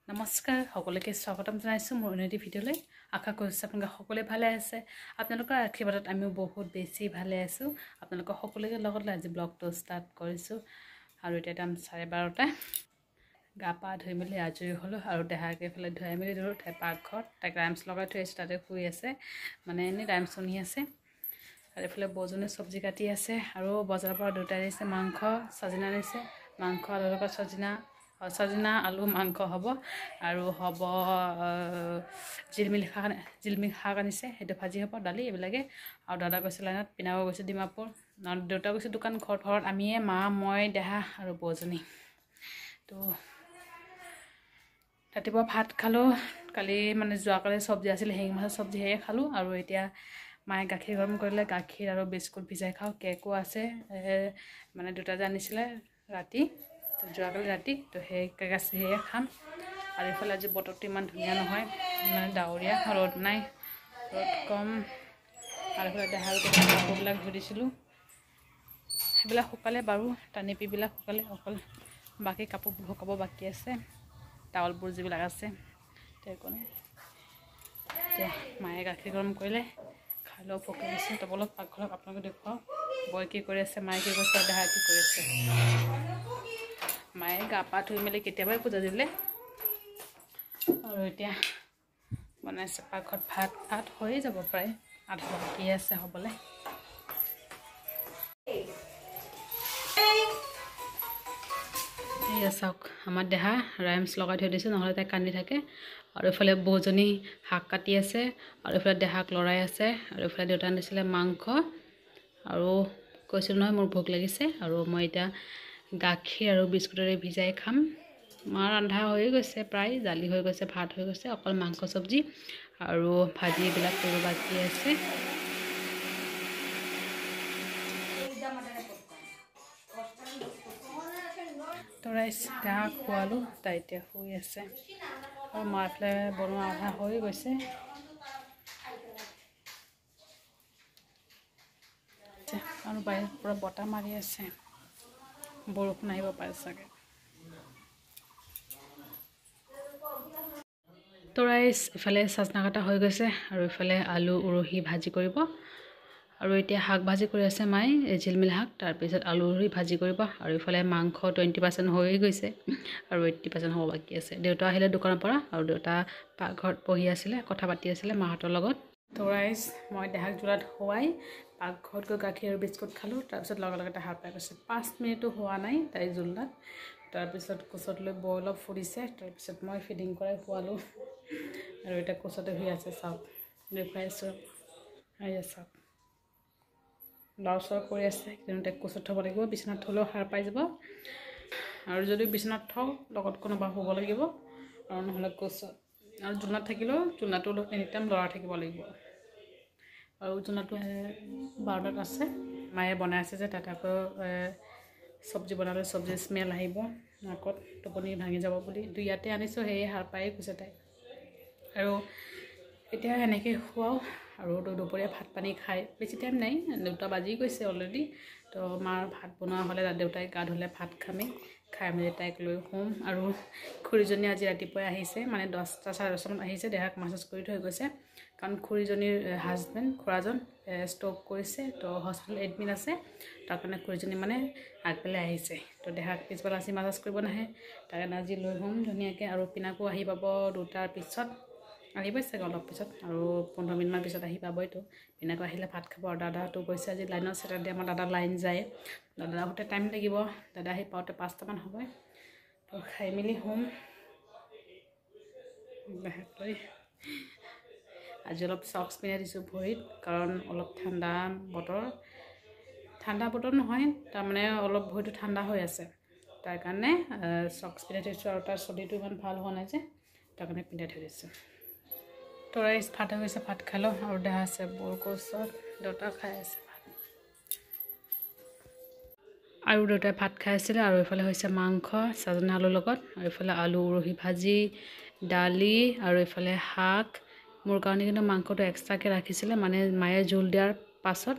নমস্কাৰ সকলোকে স্বাগতম জনাইছো মোৰ উন্নতি ভিডিঅ'লৈ আশা কৰিছো আপোনালোকে সকলোৱে ভালে আছে আপোনালোকৰ আশীৰ্বাদত আমিও বহুত বেছি ভালে আছো আপোনালোকৰ সকলোকে লগত লৈ আজি ব্লগটো ষ্টাৰ্ট কৰিছো আৰু এটা টাইম 12:30 গা পা ধুই মেলি আজৰি হলো আৰু দেহাকে ফেলে ধুই মেলি দিলো তাই পাকঘৰত তাই ৰাইমছ লগাই থৈ আছে তাতে শুই আছে মানে এনে ৰাইমছ শুনি আছে আৰু এফালে বজনে সবজি কাটি আছে আৰু বজাৰৰ পৰা দুটা আনিছে মাংস সজনা আনিছে মাংস আৰু লগত সজনা আলু মাংস হ'ব আৰু হ'ব জিলমিল শাক আনিছে সেইটো ভাজি হ'ব দালি এইবিলাকে আৰু দাদা গৈছে লাইনত পিনাব গৈছে ডিমাপুৰ আৰু দেউতা গৈছে দোকান ঘৰত আমিয়ে মা মই দেহা আৰু বজনী তো ৰাতিপুৱা ভাত খালো কালি মানে যোৱাকালি সবজি আছিল হেং মাছৰ সবজি হেয়ে খালো আৰু এতিয়া মায়ে গাখীৰ গৰম কৰিলে গাখীৰ আৰু বিস্কুট ভিজাই খাওঁ কেকো আছে মানে দুটা জানিছিলে ৰাতি তো যোৱাকালি ৰাতি তো সেই কেক আছে সেয়ে খাম আৰু ইফালে আজি বতৰটো ইমান ধুনীয়া নহয় মানে ডাৱৰীয়া ৰ'দ নাই ৰ'দ কম আৰু ইফালে দেহাৰ কাপোৰবিলাক ধুই দিছিলোঁ সেইবিলাক শুকালে বাৰু টানিপিবিলাক শুকালে অকল বাকী কাপোৰবোৰ শুকাব বাকী আছে টাৱলবোৰ যিবিলাক আছে সেইকাৰণে এতিয়া মায়ে গাখীৰ গৰম কৰিলে খাই লওঁ ভোক লাগিছে তো অলপ পাকঘৰত আপোনালোকে দেখুৱাওঁ বই কি কৰি আছে মায়ে কি কৰিছে দেহা কি কৰি আছে মায়ে গা পা ধুই মেলি কেতিয়াবাই পূজা দিলে আৰু এতিয়া বনাইছে পাকঘৰত ভাত হৈয়ে যাব প্ৰায় আধা বাকী আছে হ'বলৈ এয়া চাওক আমাৰ দেহা ৰাইমছ লগাই থৈ দিছে নহ'লে তাই কান্দি থাকে আৰু ইফালে বৌজনী শাক কাটি আছে আৰু ইফালে দেহাক লৰাই আছে আৰু ইফালে দেউতা আনিছিলে মাংস আৰু কৈছিলোঁ নহয় মোৰ ভোক লাগিছে আৰু মই এতিয়া গাখীৰ আৰু বিস্কুটেৰে ভিজাই খাম মাৰ ৰন্ধা হৈ গৈছে প্ৰায় দালি হৈ গৈছে ভাত হৈ গৈছে অকল মাংস চব্জি আৰু ভাজিবিলাক কৰিব বাকী আছে তো ৰাইচ দেহা খোৱালোঁ তাই এতিয়া শুই আছে আৰু মাৰ ফালে বনোৱা আধা হৈ গৈছে আৰু বাহিৰত পুৰা বতাহ মাৰি আছে বৰষুণ আহিব পাৰে চাগে তো ৰাইচ ইফালে চাজনা কাটা হৈ গৈছে আৰু ইফালে আলু উৰহি ভাজি কৰিব আৰু এতিয়া শাক ভাজি কৰি আছে মায়ে জিলমিল শাক তাৰপিছত আলু উৰহি ভাজি কৰিব আৰু ইফালে মাংস 20% হৈ গৈছে আৰু 80% হ'ব বাকী আছে দেউতা আহিলে দোকানৰ পৰা আৰু দেউতা পাকঘৰত বহি আছিলে কথা পাতি আছিলে মাহঁতৰ লগত তো ৰাইচ মই দেহাক জোৰাত শুৱাই পাকঘৰত গৈ গাখীৰ আৰু বিস্কুট খালোঁ তাৰপিছত লগে লগে দেহা পাই গৈছে 5 মিনিটো হোৱা নাই তাই জোলনাত তাৰপিছত কোচত লৈ বৈ অলপ ফুৰিছে তাৰপিছত মই ফিডিং কৰাই খোৱালোঁ আৰু এতিয়া কোচতে শুই আছে চাওক দেখুৱাইছোঁ এয়া চাওক লৰচৰ কৰি আছে কিন্তু তাইক কোচত থ'ব লাগিব বিচনাত থ'লেও সাৰ পাই যাব আৰু যদি বিচনাত থওঁ লগত কোনোবা শুব লাগিব আৰু নহ'লে কোচত আৰু জোলনাত থাকিলেও জোলনাটো এনিটাইম লৰা থাকিব লাগিব আৰু জোলনাটো 12টাত আছে মায়ে বনাই আছে যে তাত আকৌ চব্জি বনালে চব্জি স্মেল আহিব নাকত টোপনি ভাঙি যাব বুলি দুইয়াতে আনিছোঁ সেয়ে সাৰ পায়ে কৈছে তাই আৰু এতিয়া এনেকৈ খুৱাওঁ আৰু দুপৰীয়া ভাত পানী খাই বেছি টাইম নাই 2টা বাজি গৈছে অলৰেডি তো মাৰ ভাত বনোৱা হ'লে দেউতাই গা ধুলে ভাত খামেই খাই মেলি তাইক লৈ শুম আৰু খুৰীজনী আজি ৰাতিপুৱাই আহিছে মানে 10টা 10:30 আহিছে দেহাক মাছাজ কৰি থৈ গৈছে কাৰণ খুৰীজনীৰ হাজবেণ্ড খুৰাজন ষ্ট্ৰক কৰিছে তো হস্পিটেল এডমিট আছে তাৰ কাৰণে খুৰীজনী মানে আগবেলাই আহিছে তো দেহাক পিছবেলা আজি মাছাজ কৰিব নাহে তাৰ কাৰণে আজি লৈ শুম ধুনীয়াকৈ আৰু পিনাকো আহি পাব 2টাৰ পিছত আহিবই চাগে অলপ পিছত আৰু 15 মিনিটমান পিছত আহি পাবইতো পিনাকো আহিলে ভাত খাব আৰু দাদাটো গৈছে আজি লাইনত ছেটাৰডে আমাৰ দাদা লাইন যায় দাদা আহোঁতে টাইম লাগিব দাদা আহি পাওঁতে 5টামান হ'ব তো খাই মেলি শুম আজি অলপ চক্স পিন্ধাই দিছোঁ ভৰিত কাৰণ অলপ ঠাণ্ডা বতৰ নহয় তাৰমানে অলপ ভৰিটো ঠাণ্ডা হৈ আছে তাৰ কাৰণে চক্স পিন্ধাই থৈছোঁ আৰু তাৰ চৰ্দিটো ইমান ভাল হোৱা নাই যে তাৰ কাৰণে পিন্ধাই থৈ দিছোঁ তো ৰাইচ ভাত হৈ গৈছে ভাত খালোঁ আৰু দেহা আছে বৰকচত দেউতা খাই আছে ভাত আৰু দেউতাই ভাত খাই আছিলে আৰু এইফালে হৈছে মাংস সজনা আলুৰ লগত আৰু এইফালে আলু উৰহি ভাজি দালি আৰু এইফালে শাক মোৰ কাৰণে কিন্তু মাংসটো এক্সট্ৰাকৈ ৰাখিছিলে মানে মায়ে জোল দিয়াৰ পাছত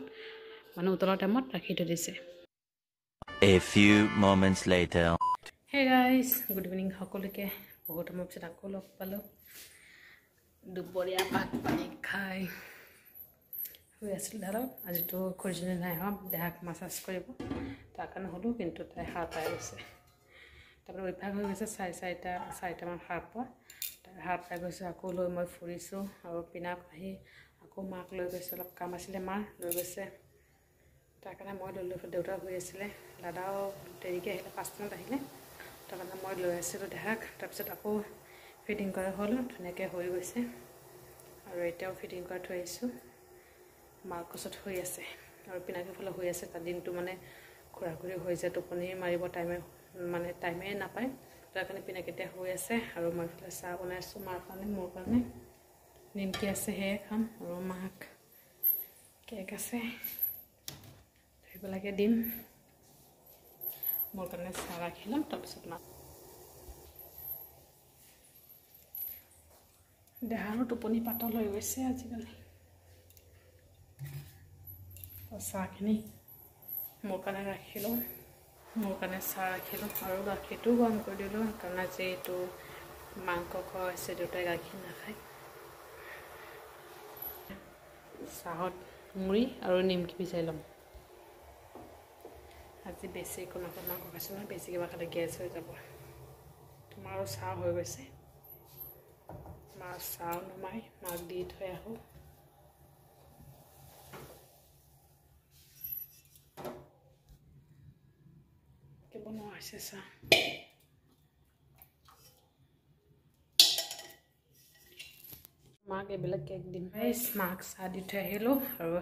মানে উতলা টাইমত ৰাখি থৈ দিছে A few moments later Hey guys, good evening সকলোকে বহুত সময় পিছত আকৌ লগ পালোঁ দুপৰীয়া ভাত পানী খাই শুই আছিলোঁ দাদাক আজিতো খুৰীজনী নাই হোৱা দেহাক মাছাজ কৰিব তাৰ কাৰণে হ'লোঁ কিন্তু তাই সাৰ পাই গৈছে তাৰপৰা অভ্যাস হৈ গৈছে 4:30মান সাৰ পোৱা তাই সাৰ পাই গৈছোঁ আকৌ লৈ মই ফুৰিছোঁ আৰু পিনাক আহি আকৌ মাক লৈ গৈছোঁ অলপ কাম আছিলে মাৰ লৈ গৈছে তাৰ কাৰণে মই লৈ দেউতা শুই আছিলে দাদাও দেৰিকৈ আহিলে 5টাত আহিলে তাৰ কাৰণে মই লৈ আছিলোঁ দেহাক তাৰপিছত আকৌ ফিটিং কৰা হ'ল ধুনীয়াকৈ হৈ গৈছে আৰু এতিয়াও ফিটিং কৰি থৈ আহিছোঁ মাৰ কোচত শুই আছে আৰু পিনাকি ফালে শুই আছে তাৰ দিনটো মানে ঘূৰা ঘূৰি হৈ যায় টোপনি মাৰিব টাইমে নাপায় তাৰ কাৰণে পিনাকিতে শুই আছে আৰু মই ফালে চাহ বনাই আছোঁ মাৰ কাৰণে মোৰ কাৰণে নিমকি আছে সেয়ে খাম আৰু মাক কেক আছে সেইবিলাকে দিম মোৰ কাৰণে চাহ ৰাখি ল'ম তাৰপিছত মাক দেহাৰো টোপনি পাতল হৈ গৈছে আজিকালি চাহখিনি মোৰ কাৰণে ৰাখিলোঁ মোৰ কাৰণে চাহ ৰাখিলোঁ আৰু গাখীৰটোও গৰম কৰি দিলোঁ কাৰণ আজি এইটো মাংস খোৱা হৈছে দেউতাই গাখীৰ নাখায় চাহত মুড়ি আৰু নিমকি বিচাৰি ল'ম আজি বেছি একো মাংস খাইছোঁ নহয় বেছি কিবা খালে গেছ হৈ যাব তোমাৰো চাহ হৈ গৈছে মাছ চাহ নমাই মাক দি থৈ আহোঁ বনোৱা হৈছে চাহ মাক এইবিলাক কেক দিম মাক চাহ দি থৈ আহিলোঁ আৰু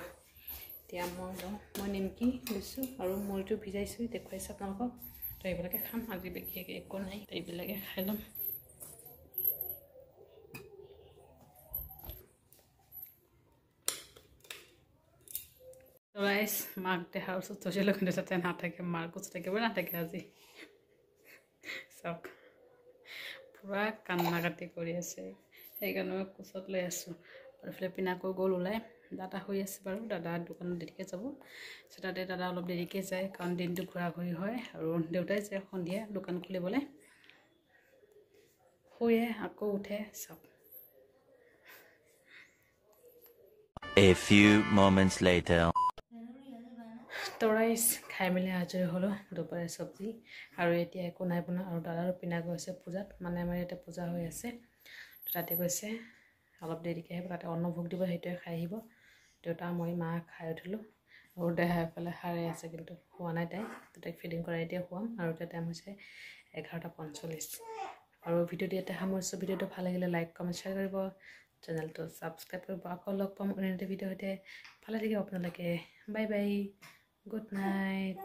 এতিয়া মই নিমকি লৈছোঁ আৰু মুড়িটো ভিজাইছোঁ দেখুৱাইছোঁ আপোনালোকক তো এইবিলাকে খাম আজি বিশেষ একো নাই এইবিলাকে খাই ল'ম ৰাইজ মাক দেহাৰ ওচৰত থৈছিলোঁ কিন্তু তাতে নাথাকে মাৰ কোচত থাকিব নাথাকে আজি চাওক পূৰা কান্দা কাটি কৰি আছে সেইকাৰণে মই কোচত লৈ আছোঁ আৰু এইফালে পিনাকৈ গ'ল ওলাই দাদা শুই আছে বাৰু দাদা দোকানত দেৰিকৈ যাব তাতে দাদা অলপ দেৰিকৈ যায় কাৰণ দিনটো ঘূৰা ঘূৰি হয় আৰু দেউতাই যায় সন্ধিয়া দোকান খুলিবলৈ শুয়ে আকৌ উঠে চাওক A few moments later. তৰাইজ খাই মেলি আজৰি হ'লোঁ দুপৰীয়া চব্জি আৰু এতিয়া একো নাই বনোৱা আৰু দাদাৰো পিনা গৈছে পূজাত মানে আমাৰ ইয়াতে পূজা হৈ আছে তাতে গৈছে অলপ দেৰিকৈ আহিব তাতে অন্নভোগ দিব সেইটোৱে খাই আহিব দেউতা মই মা খাই উঠিলোঁ আৰু দেহা এফালে সাৰে আছে কিন্তু হোৱা নাই তাইক ফিডিং কৰাই এতিয়া শুৱাম আৰু এতিয়া টাইম হৈছে 11:45 আৰু ভিডিঅ'টো ইয়াতে সামৰিছোঁ ভিডিঅ'টো ভাল লাগিলে লাইক কমেণ্ট শ্বেয়াৰ কৰিব চেনেলটো ছাবস্ক্ৰাইব কৰিব আকৌ লগ পাম অন্য এটা ভিডিঅ' সৈতে ভালে থাকিব আপোনালোকে বাই বাই গুড নাইট